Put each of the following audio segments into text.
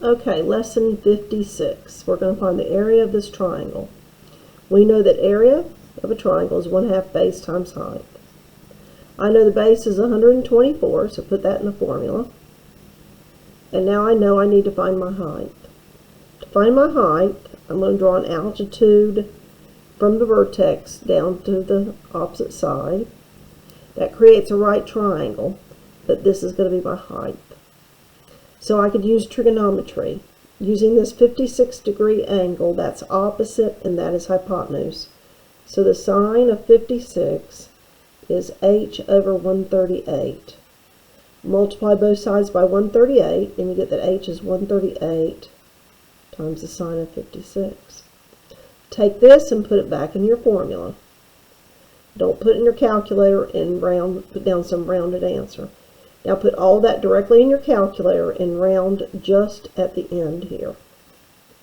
Okay, lesson 56. We're going to find the area of this triangle. We know that area of a triangle is 1/2 base times height. I know the base is 124, so put that in the formula. And now I know I need to find my height. To find my height, I'm going to draw an altitude from the vertex down to the opposite side. That creates a right triangle, but this is going to be my height. So I could use trigonometry. Using this 56-degree angle, that's opposite and that is hypotenuse. So the sine of 56 is h over 138. Multiply both sides by 138 and you get that h is 138 times the sine of 56. Take this and put it back in your formula. Don't put it in your calculator and put down some rounded answer. Now put all that directly in your calculator and round just at the end here.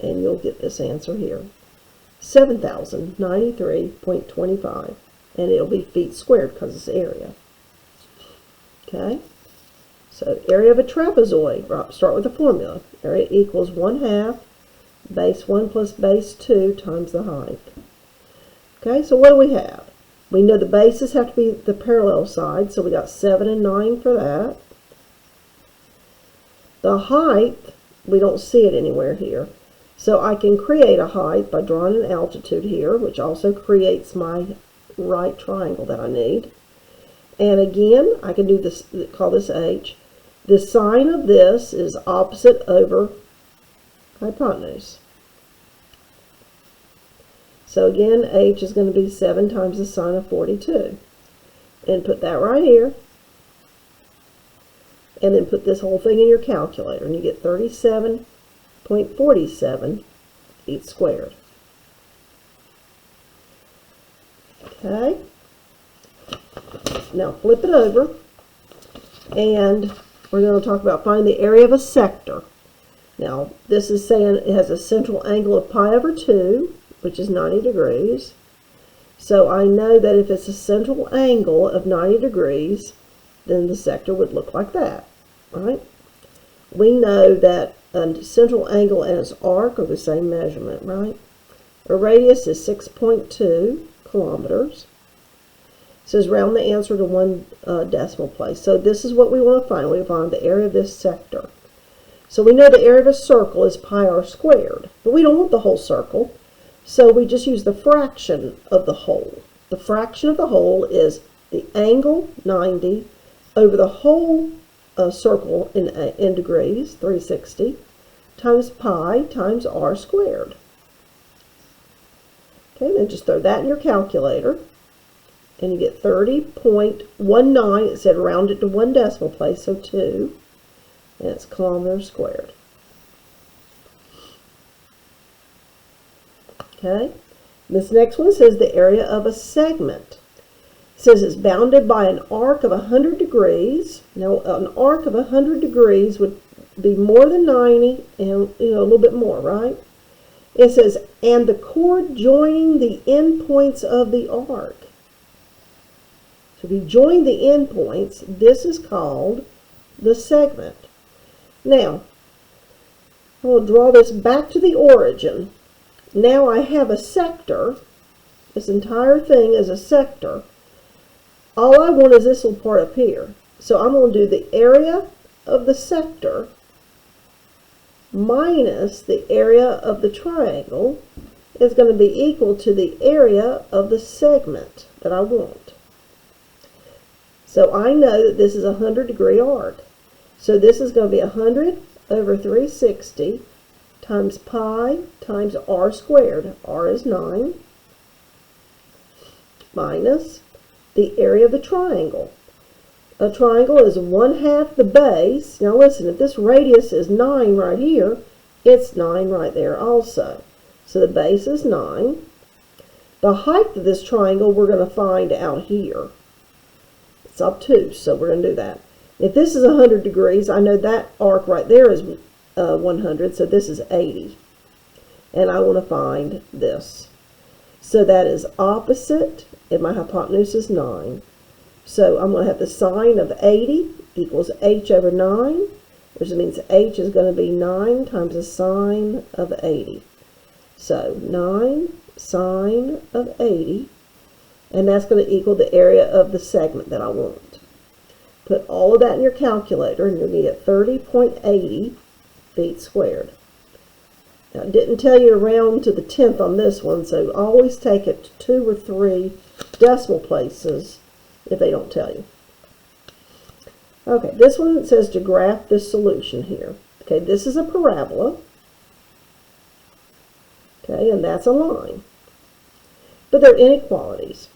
And you'll get this answer here. 7,093.25. And it'll be feet squared because it's area. Okay? So area of a trapezoid. Start with the formula. Area equals 1/2 base 1 plus base 2 times the height. Okay, so what do we have? We know the bases have to be the parallel side, so we got 7 and 9 for that. The height, we don't see it anywhere here. So I can create a height by drawing an altitude here, which also creates my right triangle that I need. And again, I can do this, call this h. The sine of this is opposite over hypotenuse. So again, h is going to be 7 times the sine of 42. And put that right here. And then put this whole thing in your calculator. And you get 37.47 feet squared. Okay. Now flip it over. And we're going to talk about finding the area of a sector. Now, this is saying it has a central angle of pi over 2. Which is 90 degrees. So I know that if it's a central angle of 90 degrees, then the sector would look like that, right? We know that a central angle and its arc are the same measurement, right? A radius is 6.2 kilometers. It says round the answer to 1 decimal place. So this is what we want to find. We find the area of this sector. So we know the area of a circle is pi r squared, but we don't want the whole circle. So we just use the fraction of the whole. The fraction of the whole is the angle, 90, over the whole circle in degrees, 360, times pi times r squared. Okay, then just throw that in your calculator, and you get 30.19. It said round it to 1 decimal place, so 2, and it's kilometers squared. Okay, this next one says the area of a segment. It says it's bounded by an arc of 100 degrees. Now, an arc of 100 degrees would be more than 90 and a little bit more, right? It says, and the chord joining the endpoints of the arc. So if you join the endpoints, this is called the segment. Now, we'll draw this back to the origin. Now I have a sector. This entire thing is a sector. All I want is this little part up here. So I'm going to do the area of the sector minus the area of the triangle is going to be equal to the area of the segment that I want. So I know that this is a 100-degree arc. So this is going to be 100 over 360 times pi times r squared. R is 9. Minus the area of the triangle. A triangle is 1/2 the base. Now listen, if this radius is 9 right here, it's 9 right there also. So the base is 9. The height of this triangle we're going to find out here. It's obtuse, so we're going to do that. If this is 100 degrees, I know that arc right there is 100, so this is 80. And I want to find this. So that is opposite, and my hypotenuse is 9. So I'm going to have the sine of 80 equals h over 9, which means h is going to be 9 times the sine of 80. So 9 sine of 80, and that's going to equal the area of the segment that I want. Put all of that in your calculator, and you'll get 30.80 feet squared. Now, it didn't tell you to round to the 10th on this one, so always take it to 2 or 3 decimal places if they don't tell you. Okay, this one says to graph this solution here. Okay, this is a parabola. Okay, and that's a line. But they're inequalities.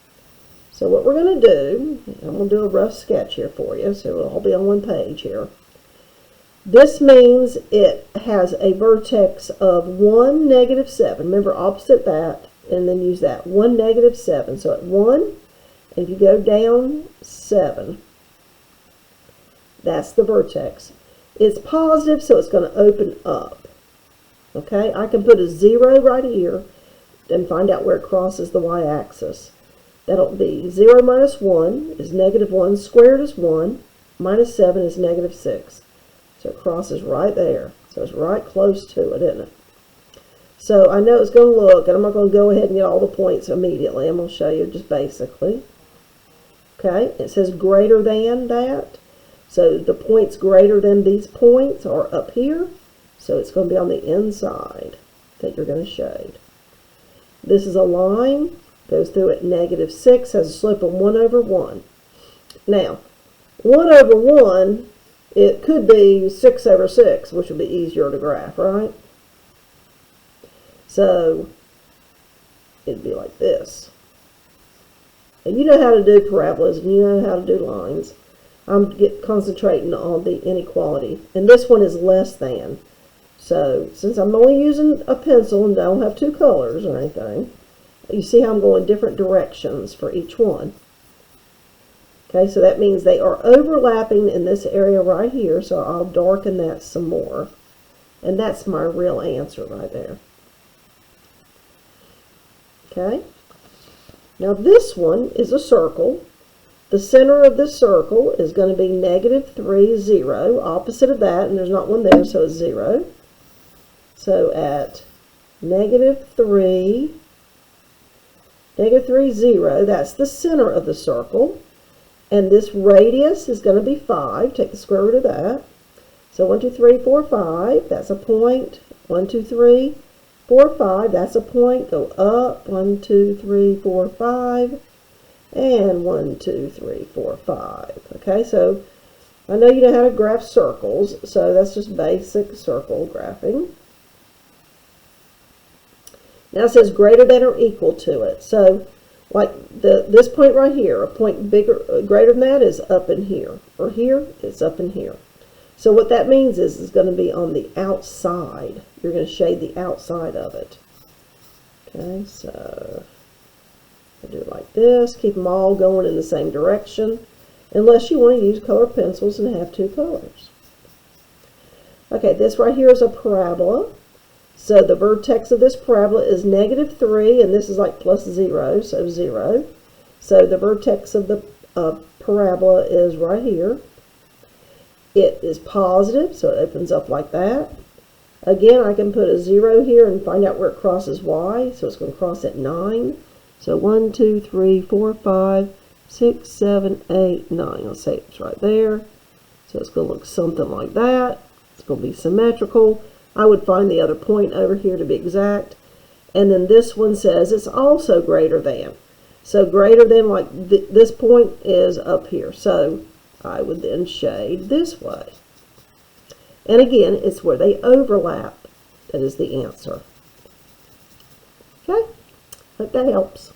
So what we're going to do, I'm going to do a rough sketch here for you, so it'll all be on one page here. This means it has a vertex of 1, -7. Remember, opposite that, and then use that. 1, -7. So at 1, and if you go down 7, that's the vertex. It's positive, so it's going to open up. Okay, I can put a 0 right here and find out where it crosses the y-axis. That'll be 0 minus 1 is -1, squared is 1, minus 7 is -6. So it crosses right there. So it's right close to it, isn't it? So I know it's going to look, and I'm not going to go ahead and get all the points immediately. I'm going to show you just basically. Okay, it says greater than that. So the points greater than these points are up here. So it's going to be on the inside that you're going to shade. This is a line, goes through at -6, has a slope of 1 over 1. Now, 1 over 1, it could be 6 over 6, which would be easier to graph, right? So, it'd be like this. And you know how to do parabolas, and you know how to do lines. I'm concentrating on the inequality. And this one is less than. So, since I'm only using a pencil and don't have 2 colors or anything, you see how I'm going different directions for each one. Okay, so that means they are overlapping in this area right here, so I'll darken that some more. And that's my real answer right there. Okay, now this one is a circle. The center of this circle is going to be -3, 0. Opposite of that, and there's not one there, so it's 0. So at -3, 0, that's the center of the circle. And this radius is going to be 5. Take the square root of that. So 1, 2, 3, 4, 5. That's a point. 1, 2, 3, 4, 5. That's a point. Go up. 1, 2, 3, 4, 5. And 1, 2, 3, 4, 5. Okay, so I know you know how to graph circles. So that's just basic circle graphing. Now it says greater than or equal to it. So like this point right here, a point greater than that is up in here. Or here, it's up in here. So what that means is it's going to be on the outside. You're going to shade the outside of it. Okay, so I do it like this. Keep them all going in the same direction. Unless you want to use colored pencils and have 2 colors. Okay, this right here is a parabola. So the vertex of this parabola is -3, and this is like plus 0, so 0. So the vertex of the parabola is right here. It is positive, so it opens up like that. Again, I can put a 0 here and find out where it crosses y. So it's going to cross at 9. So 1, 2, 3, 4, 5, 6, 7, 8, 9. I'll say it's right there. So it's going to look something like that. It's going to be symmetrical. I would find the other point over here to be exact. And then this one says it's also greater than. So greater than, like this point is up here. So I would then shade this way. And again, it's where they overlap that is the answer. Okay, hope that helps.